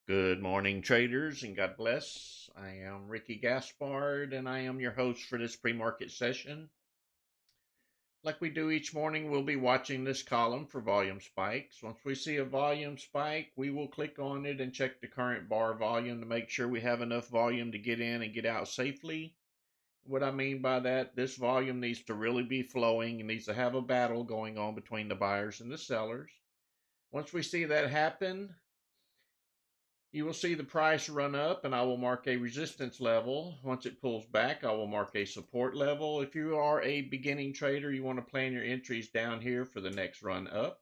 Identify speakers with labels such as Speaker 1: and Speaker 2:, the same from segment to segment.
Speaker 1: Good morning, traders, and God bless. I am Ricky Gaspard, and I am your host for this pre-market session. Like we do each morning, we'll be watching this column for volume spikes. Once we see a volume spike, we will click on it and check the current bar volume to make sure we have enough volume to get in and get out safely. What I mean by that, this volume needs to really be flowing. It needs to have a battle going on between the buyers and the sellers. Once we see that happen, you will see the price run up, and I will mark a resistance level. Once it pulls back, I will mark a support level. If you are a beginning trader, you want to plan your entries down here for the next run up,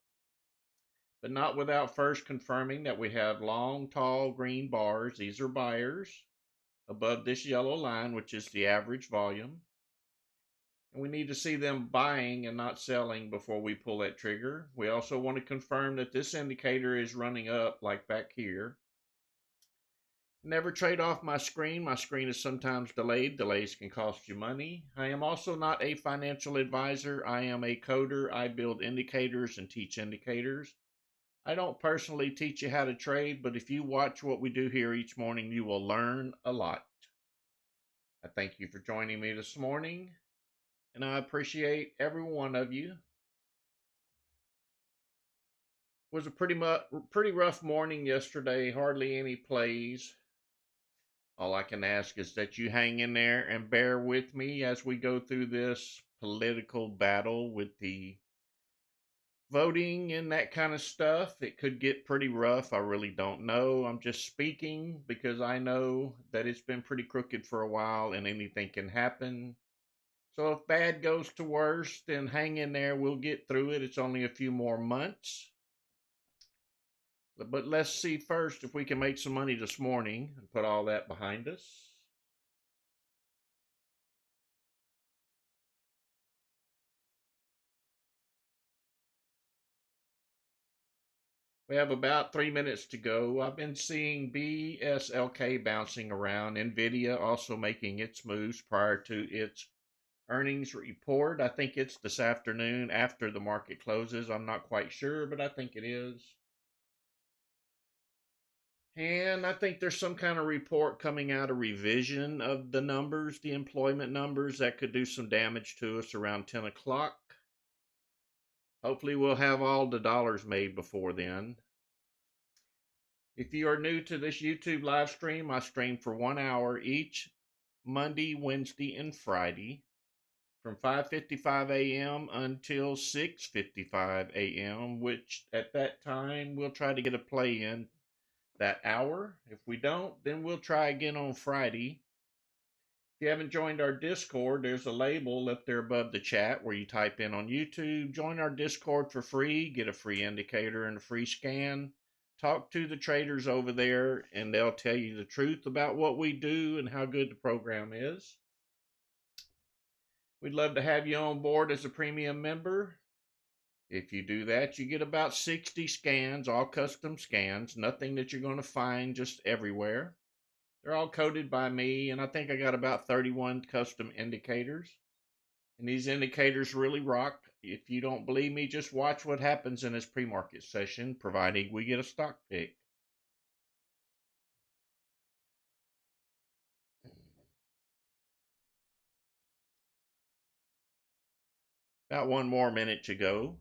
Speaker 1: but not without first confirming that we have long, tall green bars. These are buyers above this yellow line, which is the average volume. And we need to see them buying and not selling before we pull that trigger. We also want to confirm that this indicator is running up like back here. Never trade off my screen. My screen is sometimes delayed. Delays can cost you money. I am also not a financial advisor. I am a coder. I build indicators and teach indicators. I don't personally teach you how to trade, but if you watch what we do here each morning, you will learn a lot. I thank you for joining me this morning, and I appreciate every one of you. It was a pretty rough morning yesterday. Hardly any plays. All I can ask is that you hang in there and bear with me as we go through this political battle with the voting and that kind of stuff. It could get pretty rough. I really don't know. I'm just speaking because I know that it's been pretty crooked for a while and anything can happen. So if bad goes to worse, then hang in there. We'll get through it. It's only a few more months. But let's see first if we can make some money this morning and put all that behind us. We have about 3 minutes to go. I've been seeing BSLK bouncing around. NVIDIA also making its moves prior to its earnings report. I think it's this afternoon after the market closes. I'm not quite sure, but I think it is. And I think there's some kind of report coming out, a revision of the numbers, the employment numbers, that could do some damage to us around 10 o'clock. Hopefully, we'll have all the dollars made before then. If you are new to this YouTube live stream, I stream for 1 hour each Monday, Wednesday, and Friday from 5:55 a.m. until 6:55 a.m., which at that time we'll try to get a play in that hour. If we don't, then we'll try again on Friday. If you haven't joined our Discord, there's a label up there above the chat where you type in on YouTube. Join our Discord for free, get a free indicator and a free scan. Talk to the traders over there, and they'll tell you the truth about what we do and how good the program is. We'd love to have you on board as a premium member. If you do that, you get about 60 scans, all custom scans, nothing that you're going to find just everywhere. They're all coded by me, and I think I got about 31 custom indicators. And these indicators really rock. If you don't believe me, just watch what happens in this pre-market session, providing we get a stock pick. About 1 more minute to go.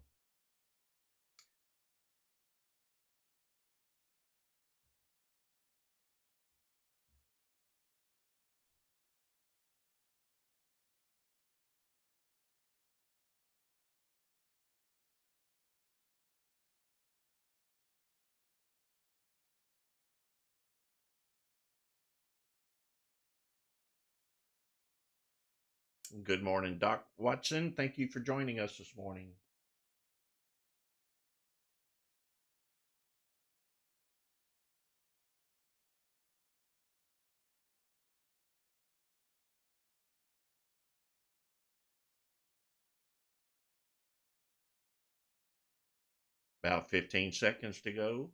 Speaker 1: Good morning, Doc Watson. Thank you for joining us this morning. About 15 seconds to go.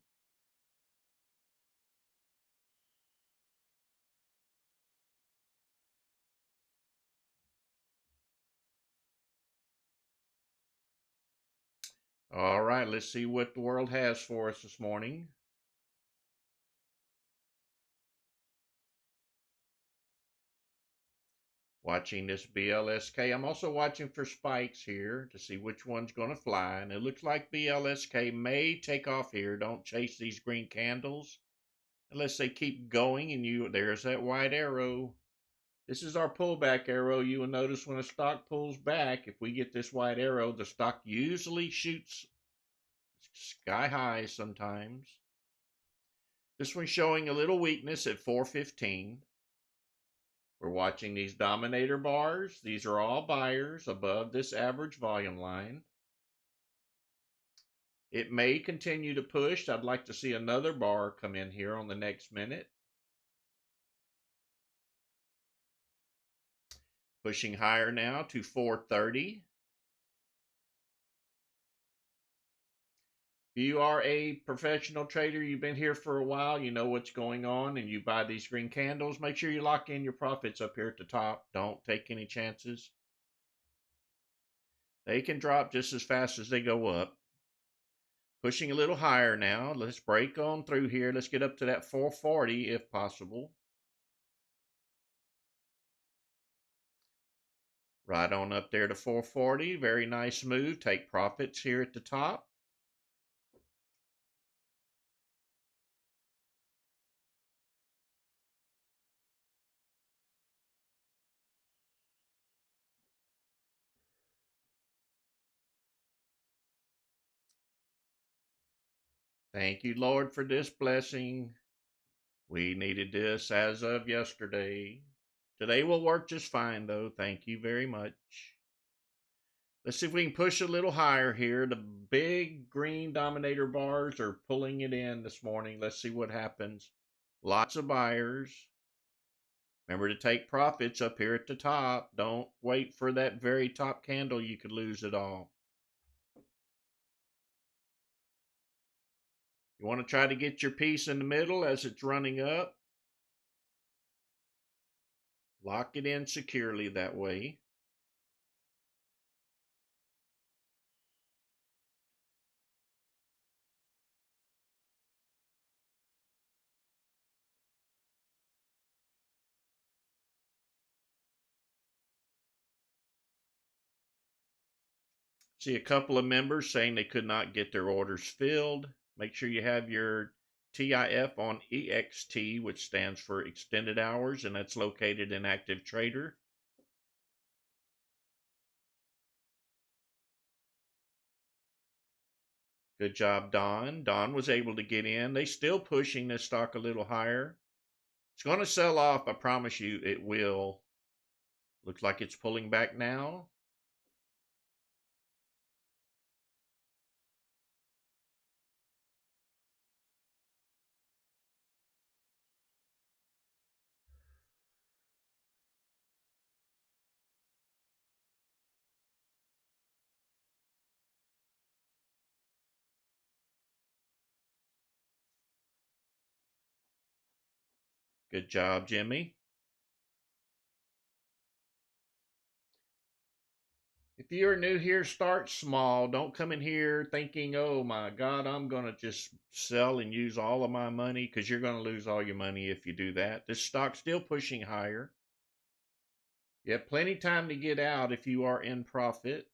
Speaker 1: All right, let's see what the world has for us this morning. Watching this BLSK. I'm also watching for spikes here to see which one's going to fly. And it looks like BLSK may take off here. Don't chase these green candles unless they keep going. And there's that white arrow. This is our pullback arrow. You will notice when a stock pulls back, if we get this white arrow, the stock usually shoots sky high sometimes. This one's showing a little weakness at 415. We're watching these dominator bars. These are all buyers above this average volume line. It may continue to push. I'd like to see another bar come in here on the next minute. Pushing higher now to 430. If you are a professional trader, you've been here for a while, you know what's going on, and you buy these green candles, make sure you lock in your profits up here at the top. Don't take any chances. They can drop just as fast as they go up. Pushing a little higher now. Let's break on through here. Let's get up to that 440 if possible. Right on up there to 440. Very nice move. Take profits here at the top. Thank you, Lord, for this blessing. We needed this as of yesterday. Today will work just fine, though. Thank you very much. Let's see if we can push a little higher here. The big green dominator bars are pulling it in this morning. Let's see what happens. Lots of buyers. Remember to take profits up here at the top. Don't wait for that very top candle. You could lose it all. You want to try to get your piece in the middle as it's running up. Lock it in securely that way. See a couple of members saying they could not get their orders filled. Make sure you have your TIF on EXT, which stands for extended hours, and that's located in Active Trader. Good job, Don. Don was able to get in. They still pushing this stock a little higher. It's going to sell off. I promise you it will. Looks like it's pulling back now. Good job, Jimmy. If you're new here, start small. Don't come in here thinking, oh my God, I'm going to just sell and use all of my money, because you're going to lose all your money if you do that. This stock's still pushing higher. You have plenty of time to get out if you are in profit.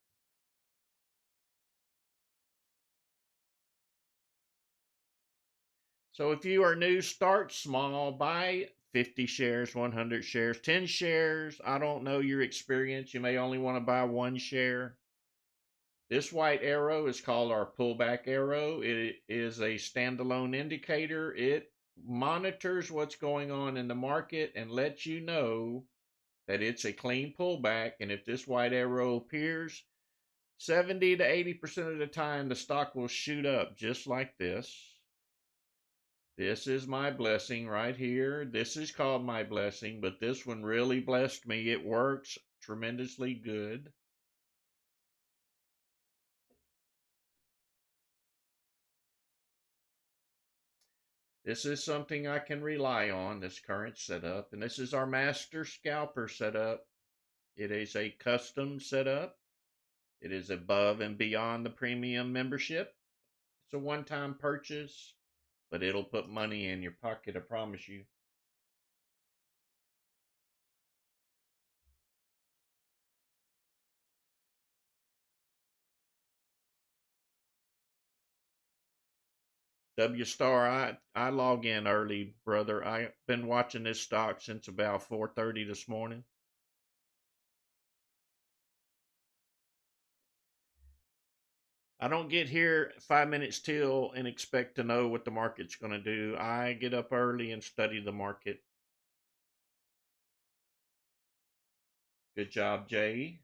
Speaker 1: So if you are new, start small. Buy 50 shares, 100 shares, 10 shares. I don't know your experience. You may only want to buy one share. This white arrow is called our pullback arrow. It is a standalone indicator. It monitors what's going on in the market and lets you know that it's a clean pullback. And if this white arrow appears, 70 to 80% of the time, the stock will shoot up just like this. This is my blessing right here. This is called my blessing, but this one really blessed me. It works tremendously good. This is something I can rely on, this current setup. And this is our master scalper setup. It is a custom setup. It is above and beyond the premium membership. It's a one-time purchase, but it'll put money in your pocket, I promise you. W Star, I log in early, brother. I've been watching this stock since about 4:30 this morning. I don't get here 5 minutes till and expect to know what the market's going to do. I get up early and study the market. Good job, Jay.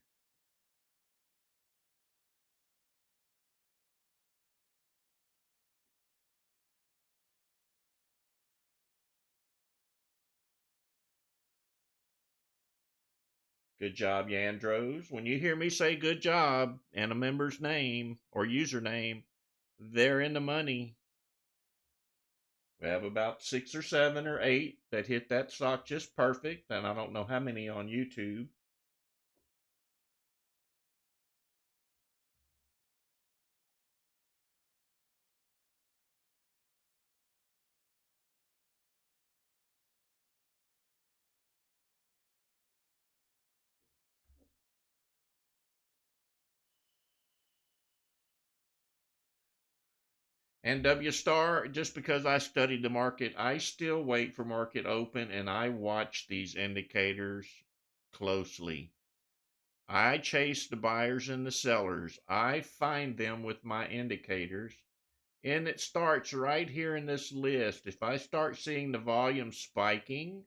Speaker 1: Good job, Yandros. When you hear me say good job and a member's name or username, they're in the money. We have about 6 or 7 or 8 that hit that stock just perfect, and I don't know how many on YouTube. And W Star, just because I studied the market, I still wait for market open and I watch these indicators closely. I chase the buyers and the sellers. I find them with my indicators. And it starts right here in this list. If I start seeing the volume spiking,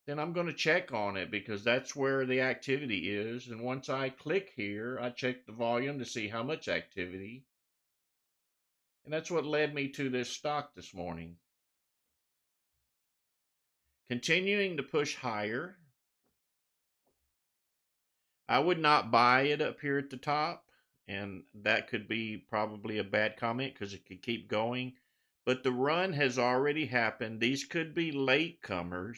Speaker 1: then I'm going to check on it because that's where the activity is. And once I click here, I check the volume to see how much activity. And that's what led me to this stock this morning. Continuing to push higher. I would not buy it up here at the top, and that could be probably a bad comment because it could keep going. But the run has already happened. These could be latecomers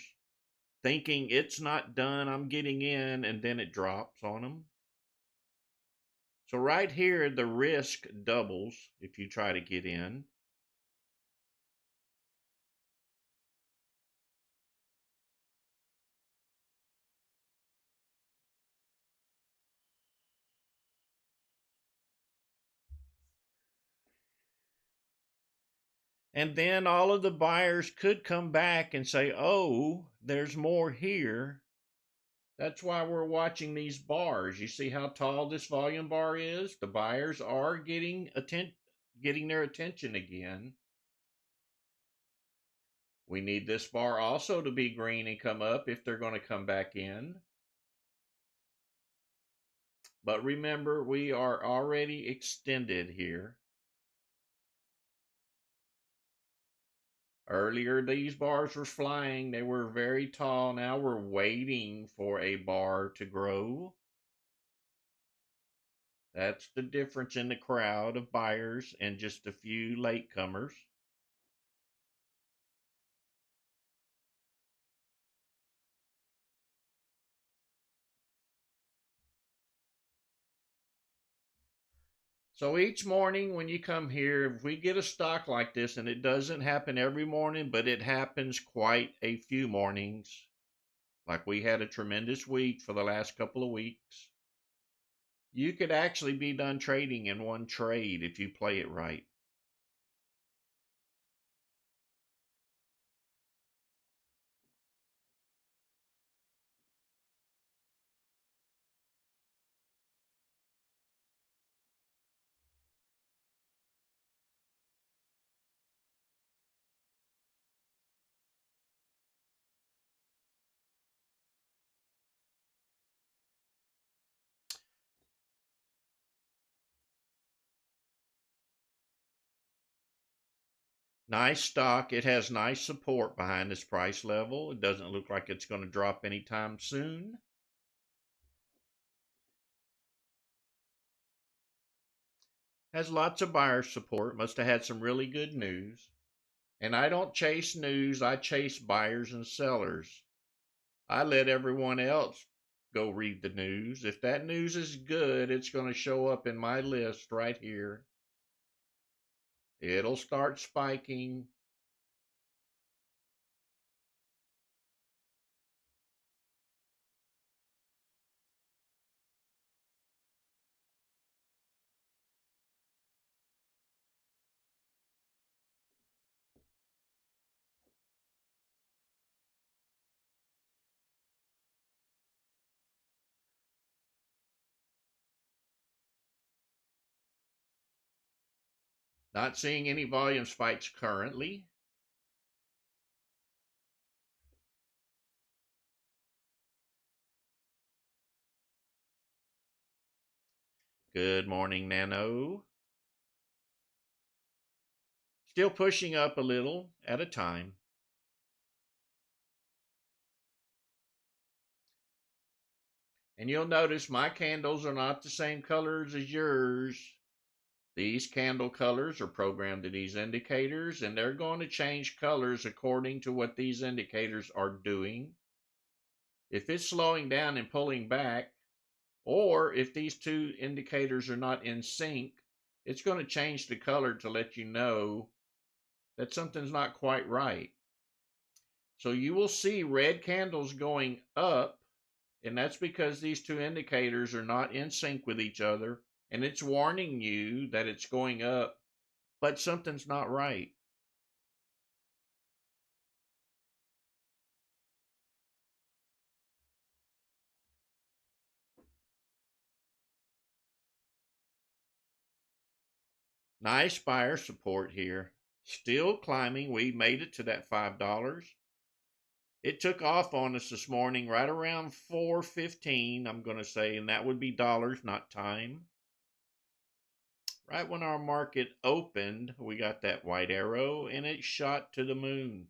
Speaker 1: thinking it's not done, I'm getting in, and then it drops on them. So right here, the risk doubles if you try to get in. And then all of the buyers could come back and say, oh, there's more here. That's why we're watching these bars. You see how tall this volume bar is? The buyers are getting their attention again. We need this bar also to be green and come up if they're going to come back in. But remember, we are already extended here. Earlier, these bars were flying. They were very tall. Now we're waiting for a bar to grow. That's the difference in the crowd of buyers and just a few latecomers. So each morning when you come here, if we get a stock like this, and it doesn't happen every morning, but it happens quite a few mornings, like we had a tremendous week for the last couple of weeks, you could actually be done trading in one trade if you play it right. Nice stock. It has nice support behind this price level. It doesn't look like it's going to drop anytime soon. Has lots of buyer support. Must have had some really good news. And I don't chase news, I chase buyers and sellers. I let everyone else go read the news. If that news is good, it's going to show up in my list right here. It'll start spiking. Not seeing any volume spikes currently. Good morning, Nano. Still pushing up a little at a time. And you'll notice my candles are not the same colors as yours. These candle colors are programmed to these indicators, and they're going to change colors according to what these indicators are doing. If it's slowing down and pulling back, or if these two indicators are not in sync, it's going to change the color to let you know that something's not quite right. So you will see red candles going up, and that's because these two indicators are not in sync with each other, and it's warning you that it's going up, but something's not right. Nice buyer support here. Still climbing. We made it to that $5. It took off on us this morning right around 4:15, I'm going to say, and that would be dollars, not time. Right when our market opened, we got that white arrow and it shot to the moon.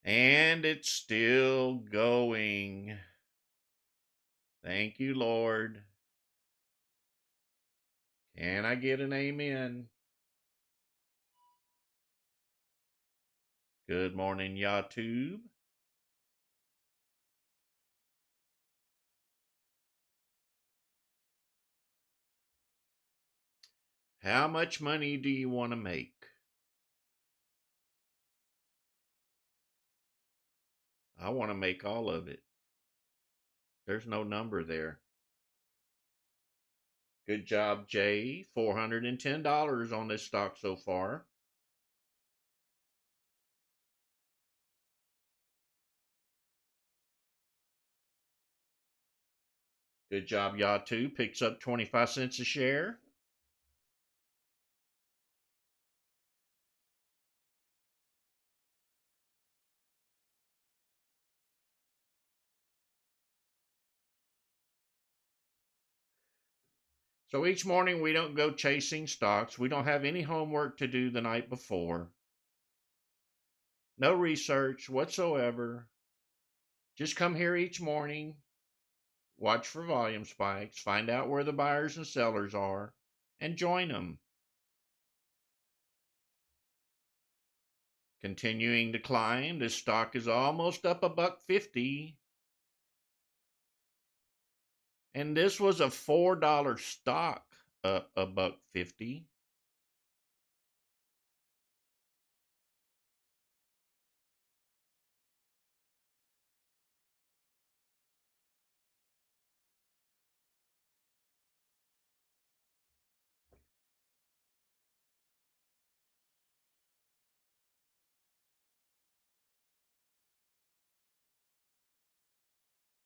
Speaker 1: And it's still going. Thank you, Lord. Can I get an amen? Good morning, YouTube. How much money do you want to make? I want to make all of it. There's no number there. Good job, Jay. $410 on this stock so far. Good job, Yatu. Picks up 25 cents a share. So each morning we don't go chasing stocks. We don't have any homework to do the night before. No research whatsoever. Just come here each morning, watch for volume spikes, find out where the buyers and sellers are, and join them. Continuing to climb. This stock is almost up $1.50. And this was a $4 stock up $1.50.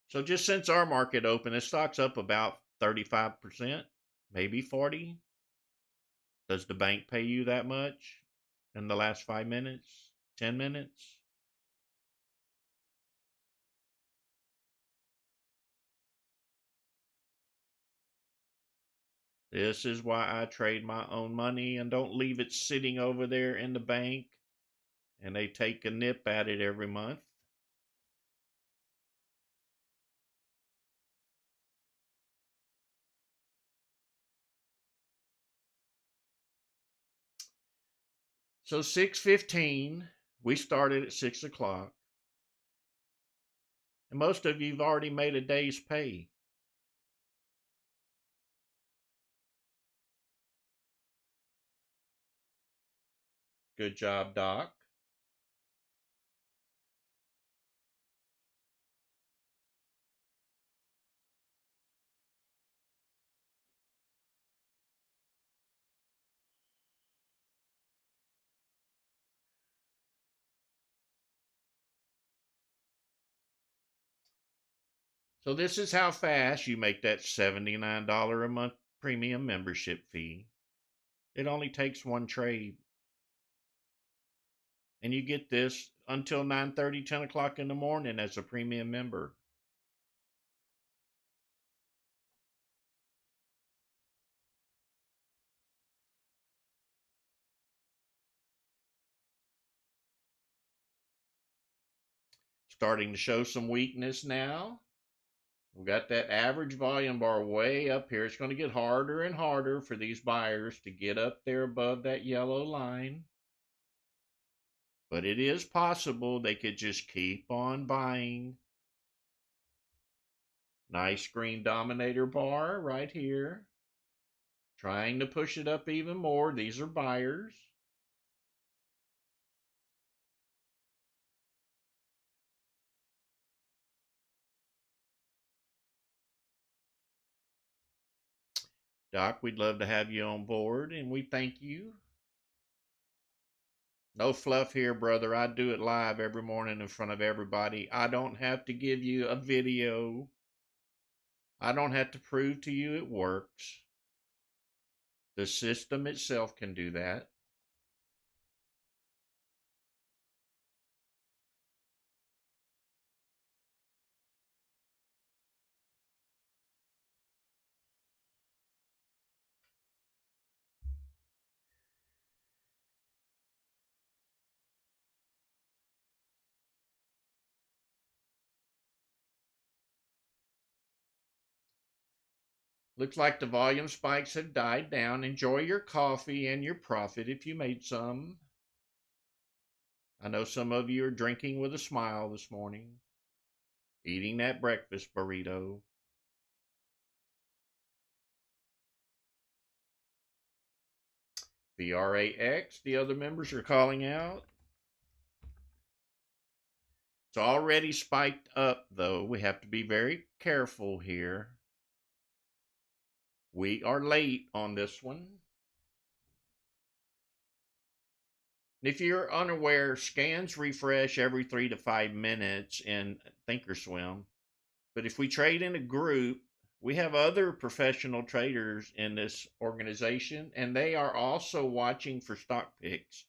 Speaker 1: So just since our market opened, the stock's up about 35%, maybe 40. Does the bank pay you that much in the last 5 minutes, 10 minutes? This is why I trade my own money and don't leave it sitting over there in the bank and they take a nip at it every month. So 6:15, we started at 6 o'clock. And most of you've already made a day's pay. Good job, Doc. So this is how fast you make that $79 a month premium membership fee. It only takes one trade. And you get this until 9:30, 10 o'clock in the morning as a premium member. Starting to show some weakness now. We've got that average volume bar way up here. It's going to get harder and harder for these buyers to get up there above that yellow line. But it is possible they could just keep on buying. Nice green dominator bar right here. Trying to push it up even more. These are buyers. Doc, we'd love to have you on board, and we thank you. No fluff here, brother. I do it live every morning in front of everybody. I don't have to give you a video. I don't have to prove to you it works. The system itself can do that. Looks like the volume spikes have died down. Enjoy your coffee and your profit if you made some. I know some of you are drinking with a smile this morning, eating that breakfast burrito. VRAX, the other members are calling out. It's already spiked up, though. We have to be very careful here. We are late on this one. If you're unaware, scans refresh every 3 to 5 minutes in ThinkorSwim. But if we trade in a group, we have other professional traders in this organization, and they are also watching for stock picks.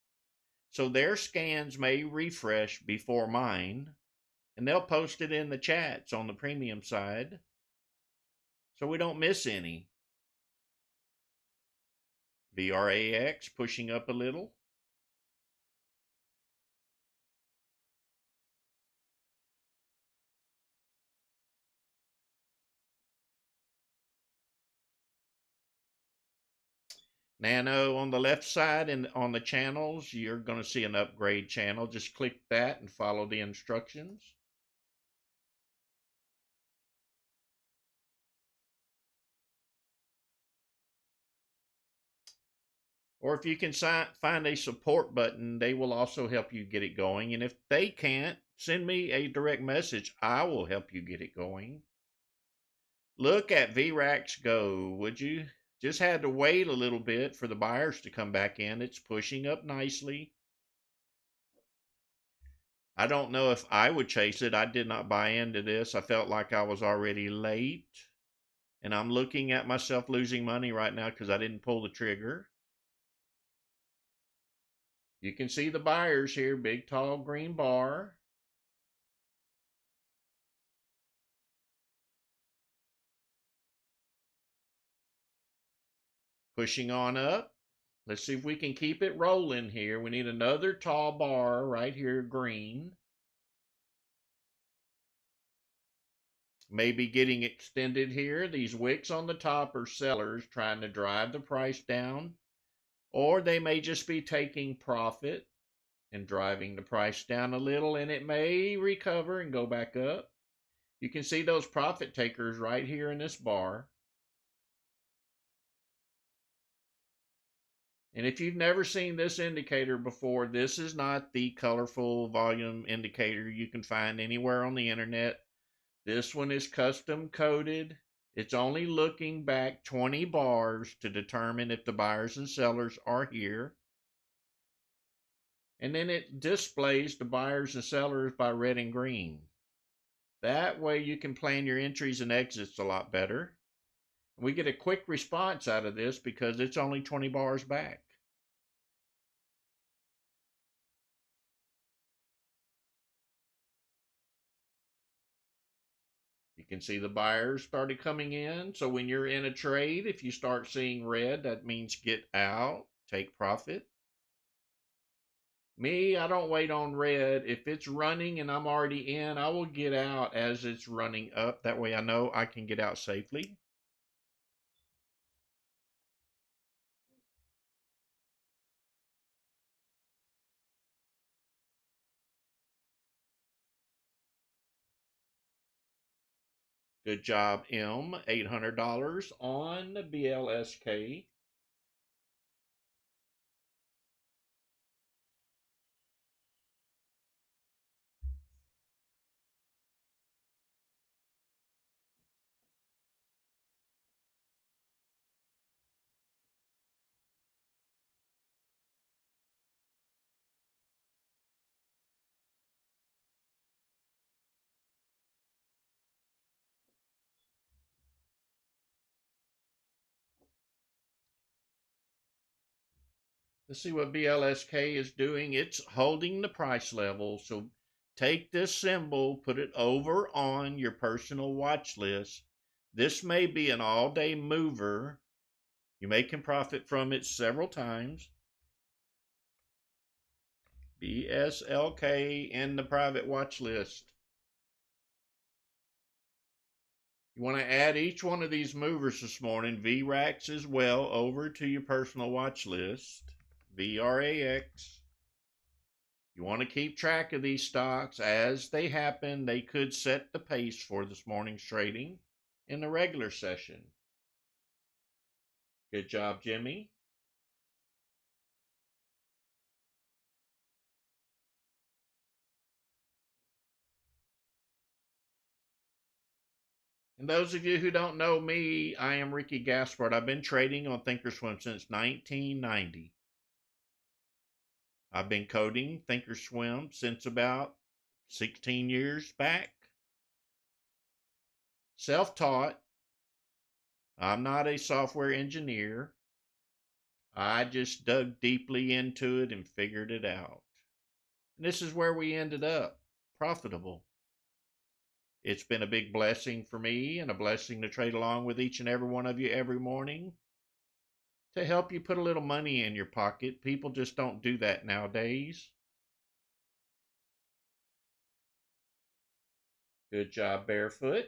Speaker 1: So their scans may refresh before mine, and they'll post it in the chats on the premium side, so we don't miss any. VRAX pushing up a little. Nano on the left side and on the channels, you're going to see an upgrade channel. Just click that and follow the instructions. Or if you can find a support button, they will also help you get it going. And if they can't, send me a direct message. I will help you get it going. Look at VRAX go, would you? Just had to wait a little bit for the buyers to come back in. It's pushing up nicely. I don't know if I would chase it. I did not buy into this. I felt like I was already late. And I'm looking at myself losing money right now because I didn't pull the trigger. You can see the buyers here, big tall green bar. Pushing on up. Let's see if we can keep it rolling here. We need another tall bar right here, green. Maybe getting extended here. These wicks on the top are sellers trying to drive the price down. Or they may just be taking profit and driving the price down a little, and it may recover and go back up. You can see those profit takers right here in this bar. And if you've never seen this indicator before, this is not the colorful volume indicator you can find anywhere on the internet. This one is custom coded. It's only looking back 20 bars to determine if the buyers and sellers are here. And then it displays the buyers and sellers by red and green. That way you can plan your entries and exits a lot better. We get a quick response out of this because it's only 20 bars back. You can see the buyers started coming in. So when you're in a trade, if you start seeing red, that means get out, take profit. Me, I don't wait on red. If it's running and I'm already in, I will get out as it's running up. That way I know I can get out safely. Good job, M. $800 on the BLSK. Let's see what BLSK is doing. It's holding the price level. So take this symbol, put it over on your personal watch list. This may be an all-day mover. You may can profit from it several times. BSLK in the private watch list. You want to add each one of these movers this morning, VRAX as well, over to your personal watch list. VRAX. You want to keep track of these stocks as they happen. They could set the pace for this morning's trading in the regular session. Good job, Jimmy. And those of you who don't know me, I am Ricky Gaspard. I've been trading on ThinkorSwim since 1990. I've been coding ThinkorSwim since about 16 years back. Self-taught. I'm not a software engineer. I just dug deeply into it and figured it out. And this is where we ended up, profitable. It's been a big blessing for me and a blessing to trade along with each and every one of you every morning to help you put a little money in your pocket. People just don't do that nowadays. Good job, Barefoot.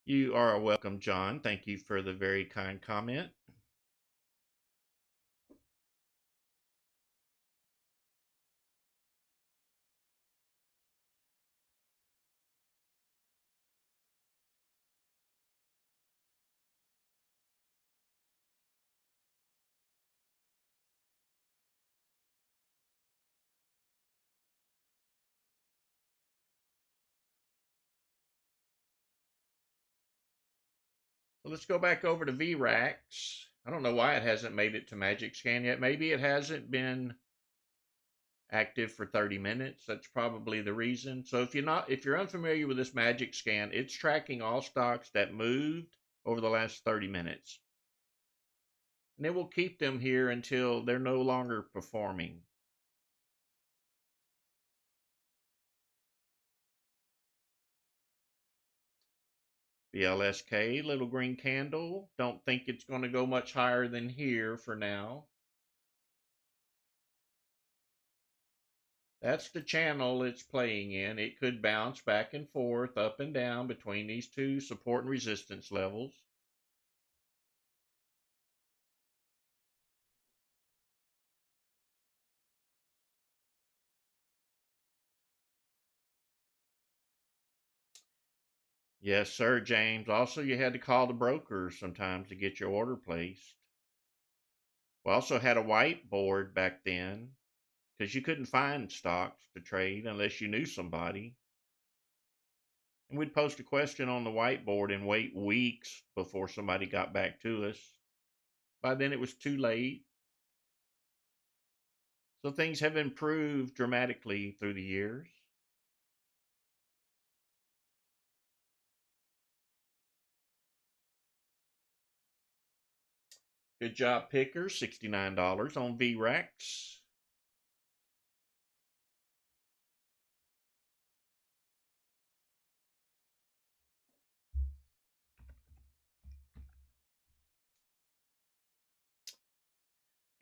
Speaker 1: You are welcome, John. Thank you for the very kind comment. So let's go back over to VRAX. I don't know why it hasn't made it to Magic Scan yet. Maybe it hasn't been active for 30 minutes. That's probably the reason. So if you're unfamiliar with this Magic Scan, it's tracking all stocks that moved over the last 30 minutes. And it will keep them here until they're no longer performing. The LSK, little green candle. Don't think it's going to go much higher than here for now. That's the channel it's playing in. It could bounce back and forth, up and down between these two support and resistance levels. Yes, sir, James. Also, you had to call the brokers sometimes to get your order placed. We also had a whiteboard back then because you couldn't find stocks to trade unless you knew somebody. And we'd post a question on the whiteboard and wait weeks before somebody got back to us. By then, it was too late. So things have improved dramatically through the years. Good job, Picker. $69 on VRAX.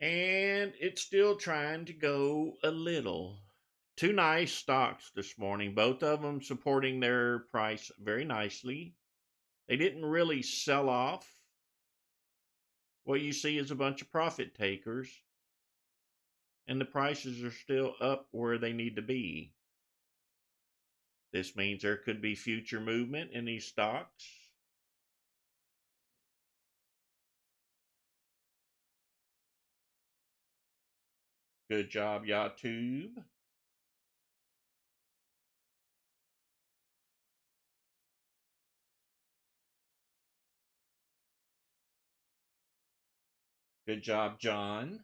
Speaker 1: And it's still trying to go a little. Two nice stocks this morning, both of them supporting their price very nicely. They didn't really sell off. What you see is a bunch of profit takers, and the prices are still up where they need to be. This means there could be future movement in these stocks. Good job, YouTube. Good job, John.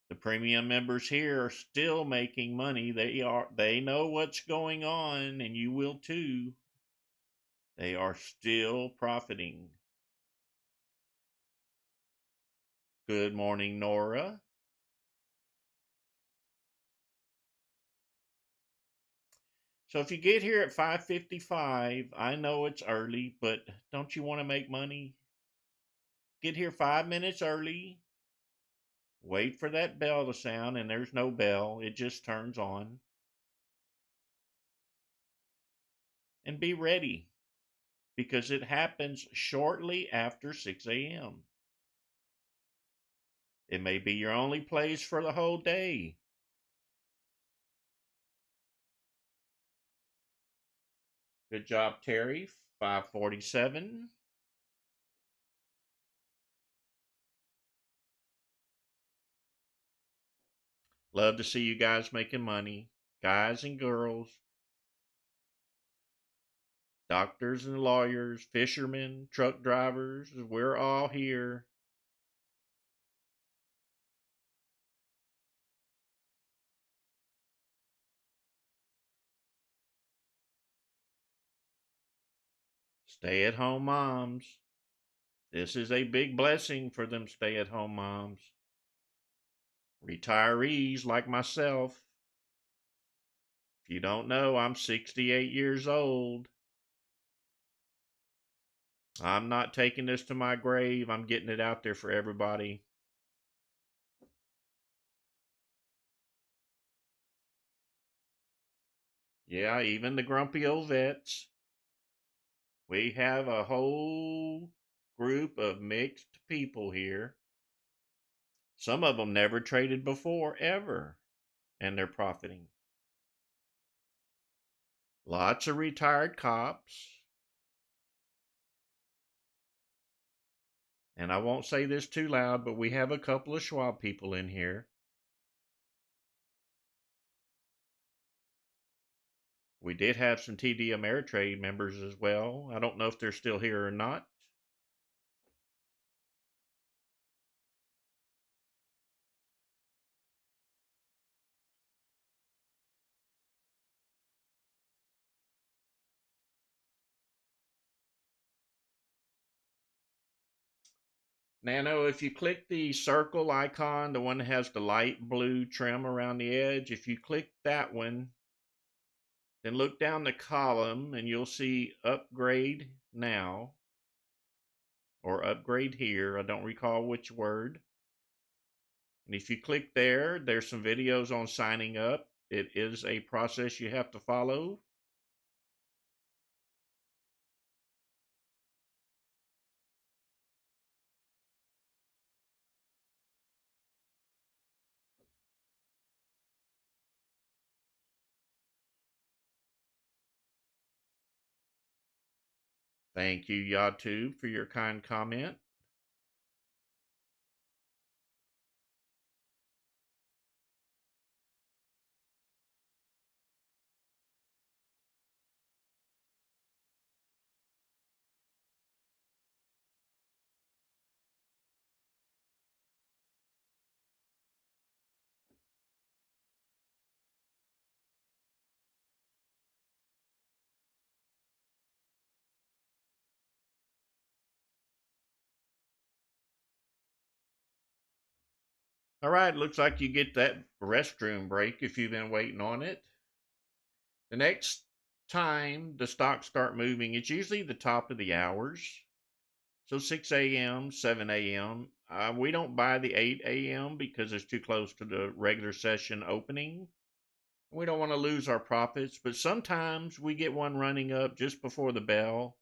Speaker 1: The premium members here are still making money. They know what's going on, and you will too. They are still profiting. Good morning, Nora. So if you get here at 5:55, I know it's early, but don't you want to make money? Get here 5 minutes early. Wait for that bell to sound, and there's no bell. It just turns on. And be ready because it happens shortly after 6 a.m. It may be your only place for the whole day. Good job, Terry. 547. Love to see you guys making money. Guys and girls, doctors and lawyers, fishermen, truck drivers, we're all here. Stay at home moms. This is a big blessing for them stay at home moms. Retirees like myself. If you don't know, I'm 68 years old. I'm not taking this to my grave. I'm getting it out there for everybody. Yeah, even the grumpy old vets. We have a whole group of mixed people here. Some of them never traded before, ever, and they're profiting. Lots of retired cops. And I won't say this too loud, but we have a couple of Schwab people in here. We did have some TD Ameritrade members as well. I don't know if they're still here or not. Nano, if you click the circle icon, the one that has the light blue trim around the edge, if you click that one, then look down the column and you'll see upgrade now or upgrade here. I don't recall which word. And if you click there, there's some videos on signing up. It is a process you have to follow. Thank you, YouTube, for your kind comment. All right, looks like you get that restroom break if you've been waiting on it. The next time the stocks start moving, it's usually the top of the hours. So 6 a.m., 7 a.m. We don't buy the 8 a.m. because it's too close to the regular session opening. We don't want to lose our profits, but sometimes we get one running up just before the bell.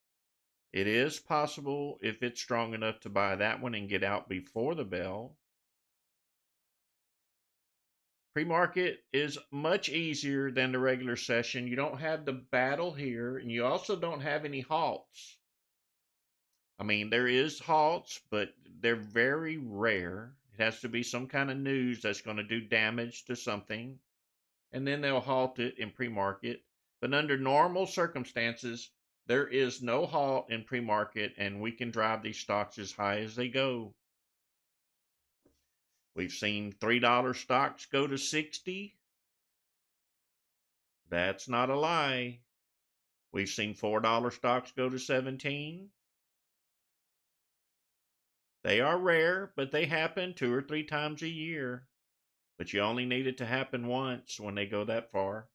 Speaker 1: It is possible if it's strong enough to buy that one and get out before the bell. Pre-market is much easier than the regular session. You don't have the battle here, and you also don't have any halts. I mean, there is halts, but they're very rare. It has to be some kind of news that's going to do damage to something, and then they'll halt it in pre-market. But under normal circumstances, there is no halt in pre-market, and we can drive these stocks as high as they go. We've seen $3 stocks go to 60. That's not a lie. We've seen $4 stocks go to 17. They are rare, but they happen 2 or 3 times a year. But you only need it to happen once when they go that far.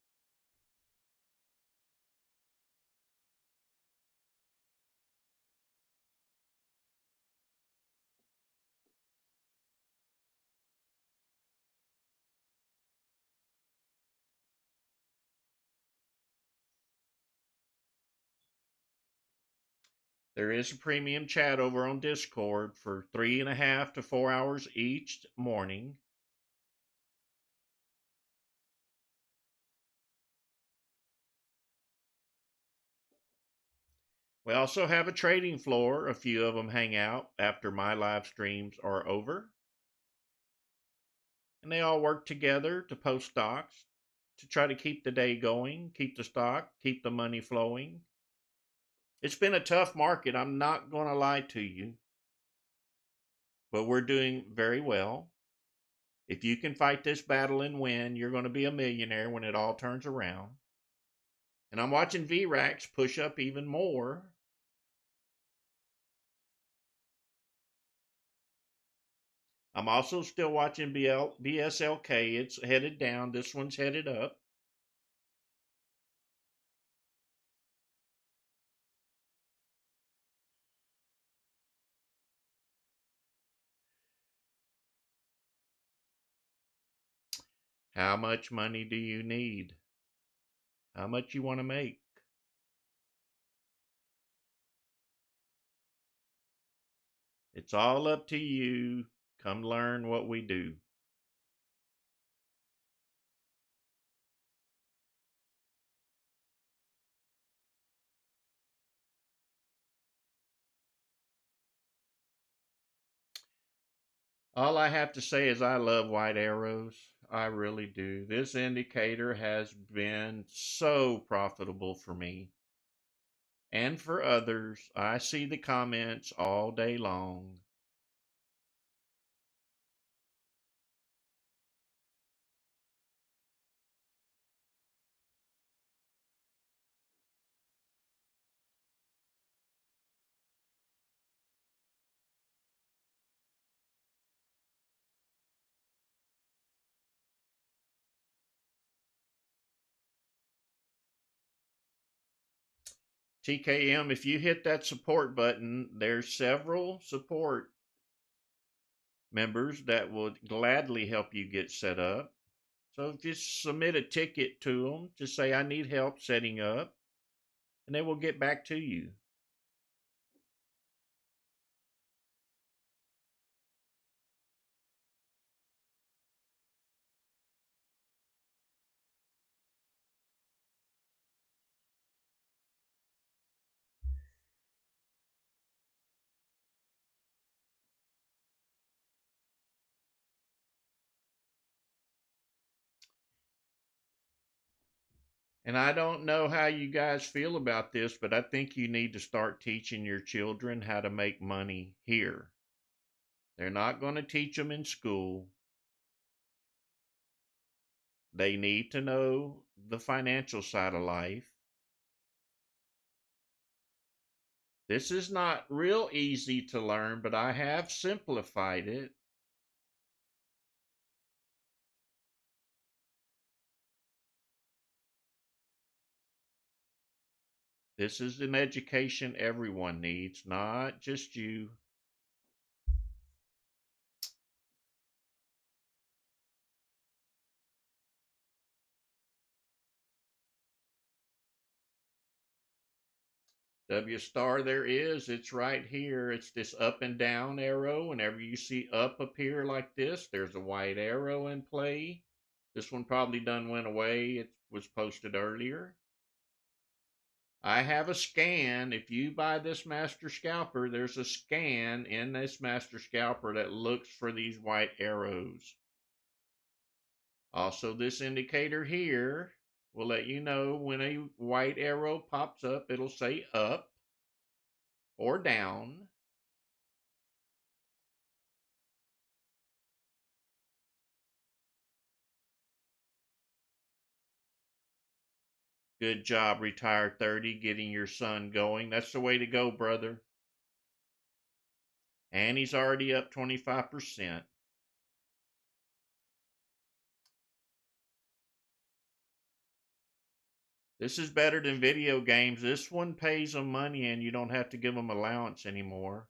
Speaker 1: There is a premium chat over on Discord for 3.5 to 4 hours each morning. We also have a trading floor. A few of them hang out after my live streams are over. And they all work together to post stocks to try to keep the day going, keep the stock, keep the money flowing. It's been a tough market, I'm not going to lie to you, but we're doing very well. If you can fight this battle and win, you're going to be a millionaire when it all turns around. And I'm watching VRAX push up even more. I'm also still watching BSLK. It's headed down. This one's headed up. How much money do you need? How much you want to make? It's all up to you. Come learn what we do. All I have to say is I love white arrows. I really do. This indicator has been so profitable for me and for others. I see the comments all day long. TKM, if you hit that support button, there's several support members that would gladly help you get set up. So just submit a ticket to them. Just say, I need help setting up, and they will get back to you. And I don't know how you guys feel about this, but I think you need to start teaching your children how to make money here. They're not going to teach them in school. They need to know the financial side of life. This is not real easy to learn, but I have simplified it. This is an education everyone needs, not just you. W star there is, it's right here. It's this up and down arrow. Whenever you see up appear like this, there's a white arrow in play. This one probably done went away. It was posted earlier. I have a scan. If you buy this master scalper, there's a scan in this master scalper that looks for these white arrows. Also, this indicator here will let you know when a white arrow pops up, it'll say up or down. Good job, Retired 30, getting your son going. That's the way to go, brother. And he's already up 25%. This is better than video games. This one pays them money and you don't have to give them allowance anymore.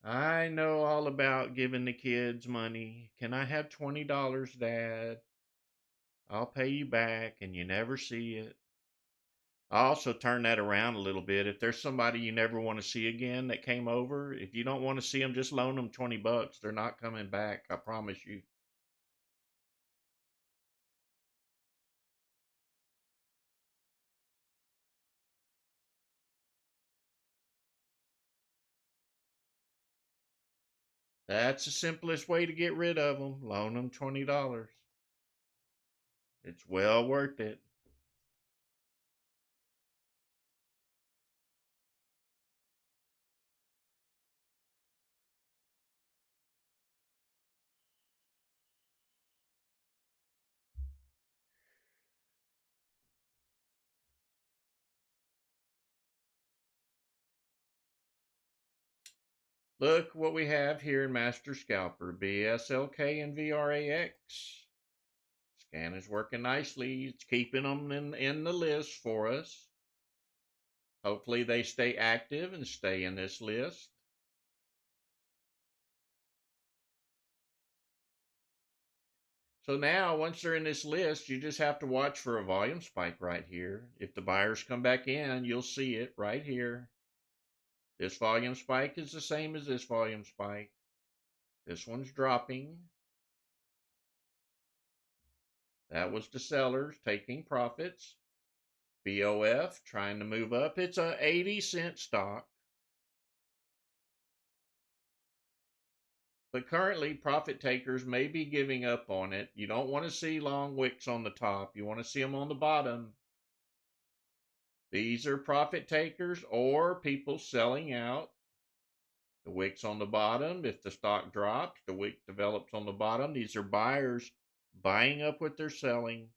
Speaker 1: I know all about giving the kids money. Can I have $20, Dad? I'll pay you back and you never see it. I also turn that around a little bit. If there's somebody you never want to see again that came over, if you don't want to see them, just loan them $20. They're not coming back. I promise you. That's the simplest way to get rid of them. Loan them $20. It's well worth it. Look what we have here in Master Scalper, BSLK and VRAX. Scan is working nicely. It's keeping them in the list for us. Hopefully they stay active and stay in this list. So now, once they're in this list, you just have to watch for a volume spike right here. If the buyers come back in, you'll see it right here. This volume spike is the same as this volume spike. This one's dropping. That was the sellers taking profits. BOF trying to move up. It's a 80-cent stock. But currently, profit takers may be giving up on it. You don't want to see long wicks on the top. You want to see them on the bottom. These are profit takers or people selling out. The wicks on the bottom, if the stock drops, the wick develops on the bottom. These are buyers buying up what they're selling.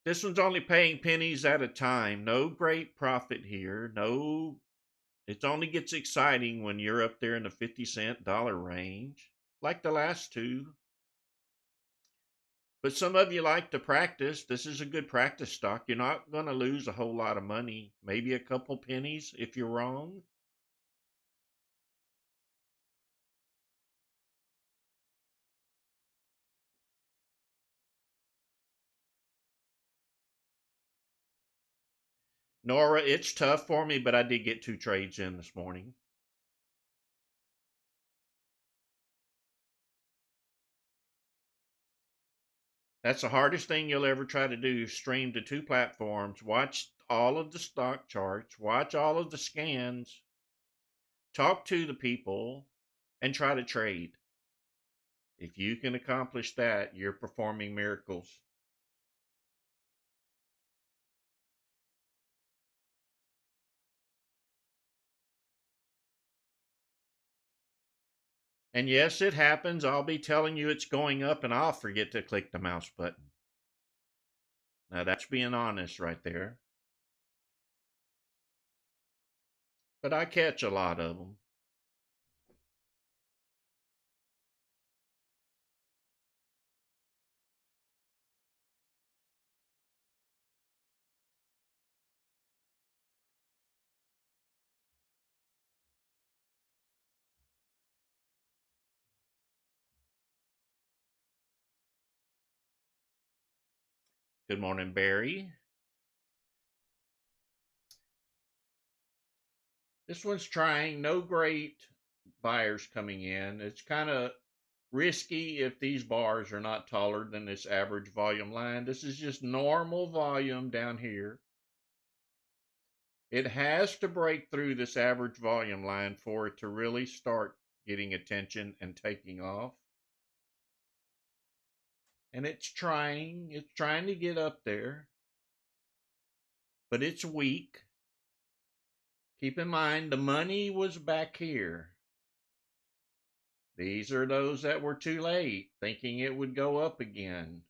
Speaker 1: This one's only paying pennies at a time. No great profit here. No, it only gets exciting when you're up there in the 50 cent dollar range, like the last two. But some of you like to practice. This is a good practice stock. You're not going to lose a whole lot of money, maybe a couple pennies if you're wrong. Nora, it's tough for me, but I did get 2 trades in this morning. That's the hardest thing you'll ever try to do. Stream to 2 platforms, watch all of the stock charts, watch all of the scans, talk to the people, and try to trade. If you can accomplish that, you're performing miracles. And yes, it happens. I'll be telling you it's going up and I'll forget to click the mouse button. Now that's being honest right there. But I catch a lot of them. Good morning, Barry. This one's trying. No great buyers coming in. It's kind of risky if these bars are not taller than this average volume line. This is just normal volume down here. It has to break through this average volume line for it to really start getting attention and taking off. And it's trying to get up there, but it's weak. Keep in mind the money was back here. These are those that were too late, thinking it would go up again.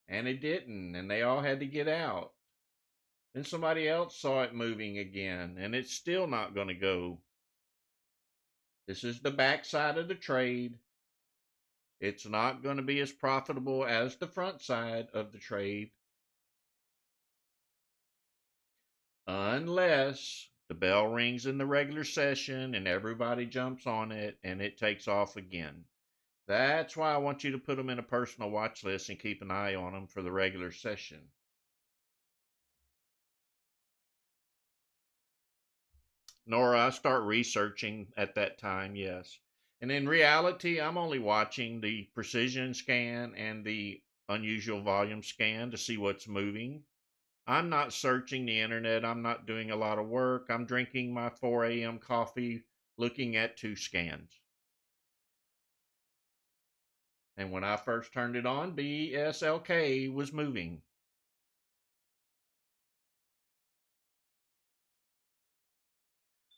Speaker 1: And it didn't, and they all had to get out. Then somebody else saw it moving again, and it's still not going to go. This is the backside of the trade. It's not going to be as profitable as the front side of the trade unless the bell rings in the regular session and everybody jumps on it and it takes off again. That's why I want you to put them in a personal watch list and keep an eye on them for the regular session. Nor I start researching at that time, yes. And in reality, I'm only watching the precision scan and the unusual volume scan to see what's moving. I'm not searching the internet. I'm not doing a lot of work. I'm drinking my 4 a.m. coffee, looking at 2 scans. And when I first turned it on, BSLK was moving.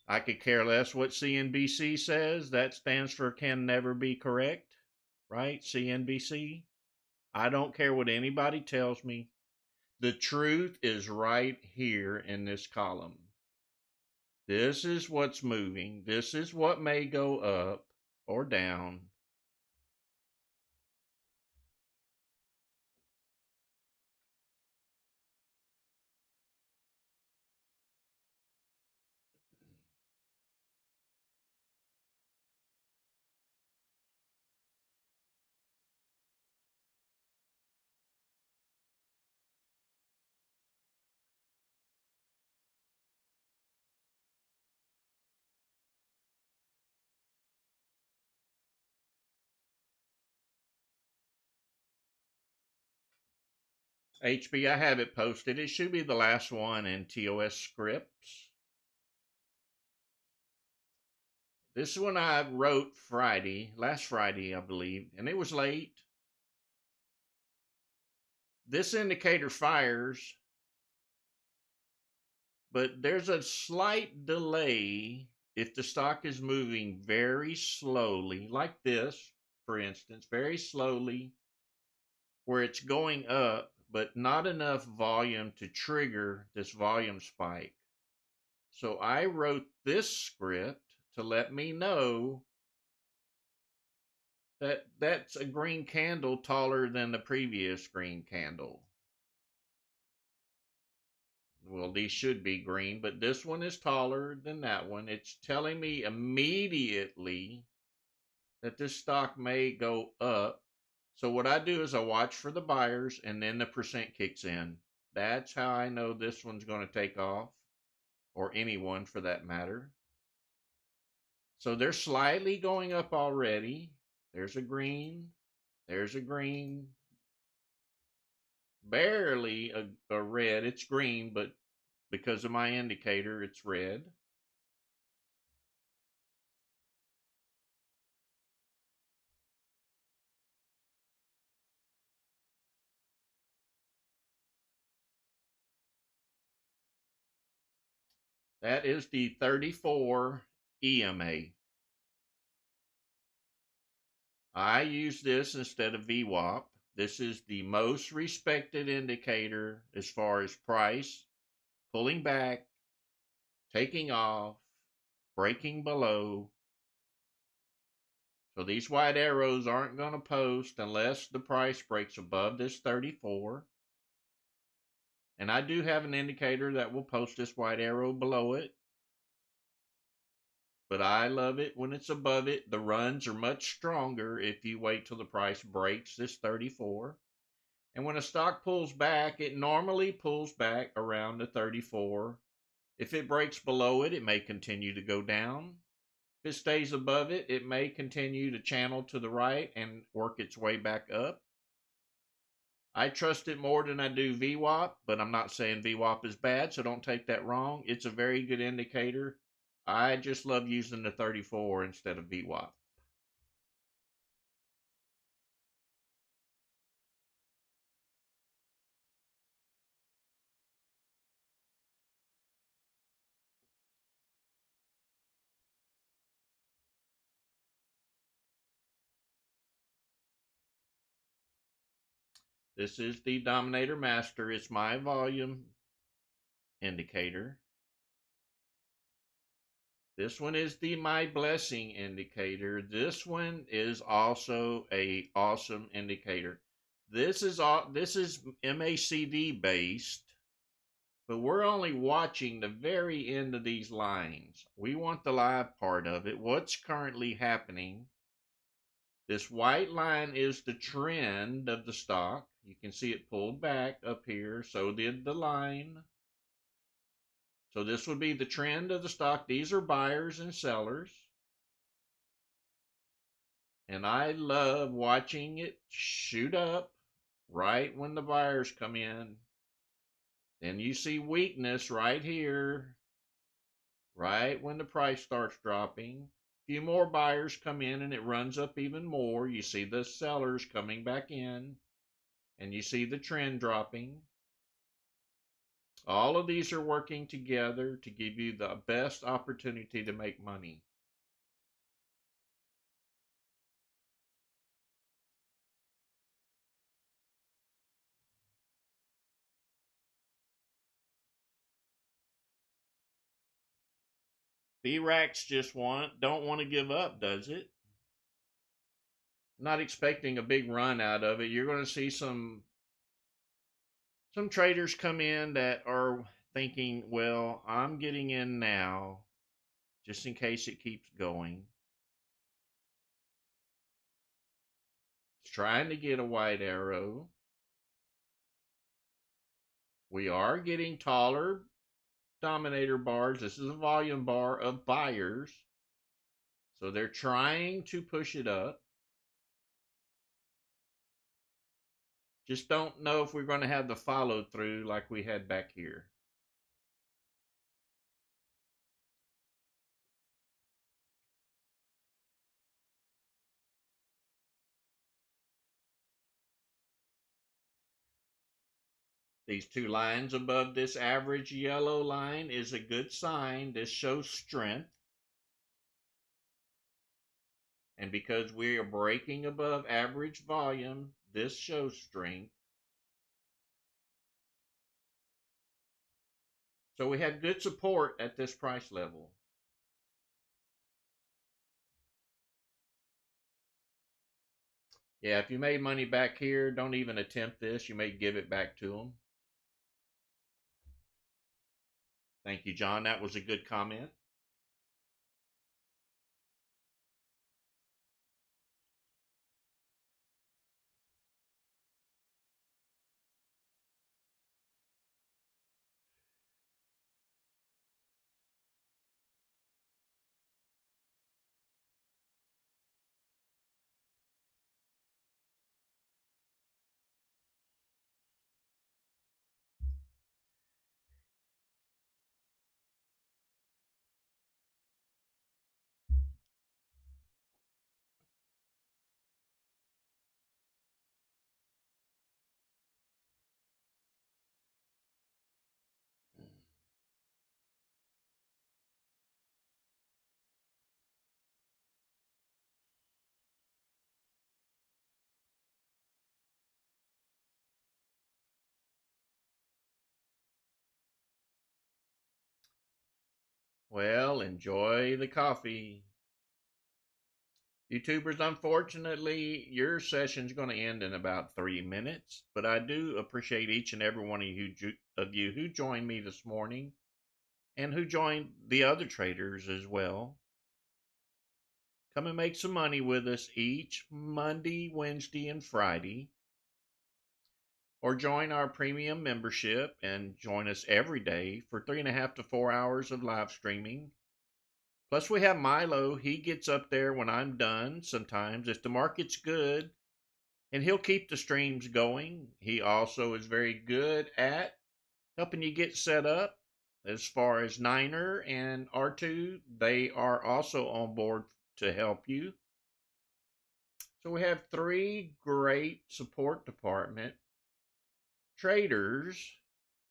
Speaker 1: I could care less what CNBC says. That stands for can never be correct, right? CNBC. I don't care what anybody tells me. The truth is right here in this column. This is what's moving. This is what may go up or down. HB, I have it posted. It should be the last one in TOS scripts. This one I wrote last Friday, I believe, and it was late. This indicator fires, but there's a slight delay if the stock is moving very slowly, like this, for instance, very slowly, where it's going up, but not enough volume to trigger this volume spike. So I wrote this script to let me know that that's a green candle taller than the previous green candle. Well, these should be green, but this one is taller than that one. It's telling me immediately that this stock may go up. So what I do is I watch for the buyers and then the percent kicks in. That's how I know this one's going to take off, or anyone for that matter. So they're slightly going up already. There's a green. There's a green. Barely a red. It's green, but because of my indicator, it's red. That is the 34 EMA. I use this instead of VWAP. This is the most respected indicator as far as price, pulling back, taking off, breaking below. So these white arrows aren't going to post unless the price breaks above this 34. And I do have an indicator that will post this white arrow below it. But I love it when it's above it. The runs are much stronger if you wait till the price breaks this 34. And when a stock pulls back, it normally pulls back around the 34. If it breaks below it, it may continue to go down. If it stays above it, it may continue to channel to the right and work its way back up. I trust it more than I do VWAP, but I'm not saying VWAP is bad, so don't take that wrong. It's a very good indicator. I just love using the 34 instead of VWAP. This is the Dominator Master. It's my volume indicator. This one is the My Blessing indicator. This one is also a awesome indicator. This is MACD based, but we're only watching the very end of these lines. We want the live part of it. What's currently happening? This white line is the trend of the stock. You can see it pulled back up here. So did the line. So this would be the trend of the stock. These are buyers and sellers. And I love watching it shoot up right when the buyers come in. Then you see weakness right here, right when the price starts dropping. A few more buyers come in and it runs up even more. You see the sellers coming back in and you see the trend dropping. All of these are working together to give you the best opportunity to make money. B-Racks just don't want to give up, does it? Not expecting a big run out of it. You're going to see some traders come in that are thinking, well, I'm getting in now just in case it keeps going. It's trying to get a white arrow. We are getting taller dominator bars. This is a volume bar of buyers. So they're trying to push it up. Just don't know if we're going to have the follow through like we had back here. These two lines above this average yellow line is a good sign. This shows strength. And because we are breaking above average volume, this shows strength. So we have good support at this price level. Yeah, if you made money back here, don't even attempt this. You may give it back to them. Thank you, John. That was a good comment. Well, enjoy the coffee. YouTubers, unfortunately, your session's going to end in about 3 minutes, but I do appreciate each and every one of you who joined me this morning and who joined the other traders as well. Come and make some money with us each Monday, Wednesday, and Friday. Or join our premium membership and join us every day for 3.5 to 4 hours of live streaming. Plus, we have Milo. He gets up there when I'm done sometimes if the market's good, and he'll keep the streams going. He also is very good at helping you get set up. As far as Niner and R2, they are also on board to help you. So we have 3 great support department traders.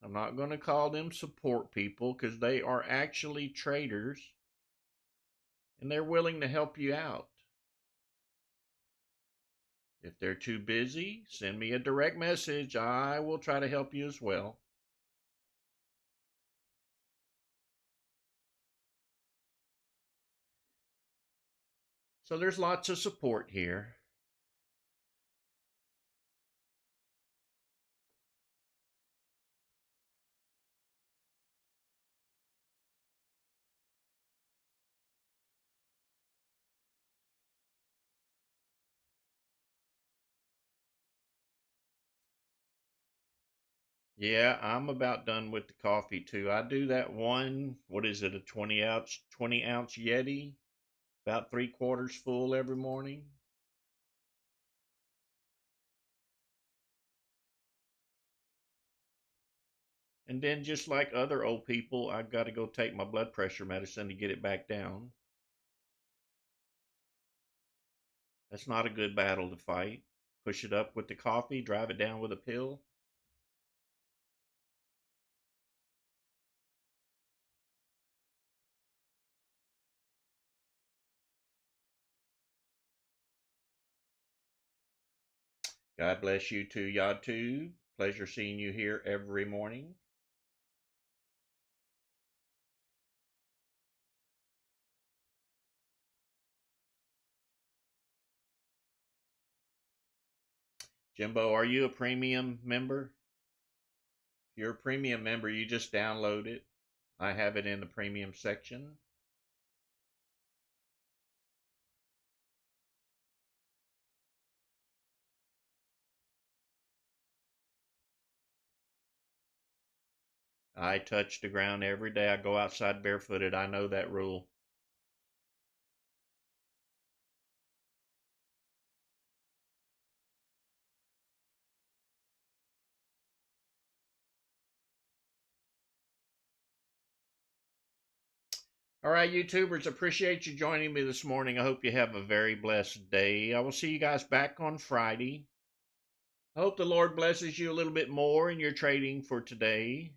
Speaker 1: I'm not going to call them support people because they are actually traders and they're willing to help you out. If they're too busy, send me a direct message. I will try to help you as well. So there's lots of support here. Yeah, I'm about done with the coffee too. I do that one, what is it, a 20 ounce Yeti, about 3/4 full every morning. And then just like other old people, I've got to go take my blood pressure medicine to get it back down. That's not a good battle to fight. Push it up with the coffee, drive it down with a pill. God bless you too, Yadu. Pleasure seeing you here every morning. Jimbo, are you a premium member? If you're a premium member, you just download it. I have it in the premium section. I touch the ground every day. I go outside barefooted. I know that rule. All right, YouTubers, appreciate you joining me this morning. I hope you have a very blessed day. I will see you guys back on Friday. I hope the Lord blesses you a little bit more in your trading for today.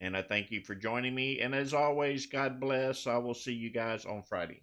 Speaker 1: And I thank you for joining me. And as always, God bless. I will see you guys on Friday.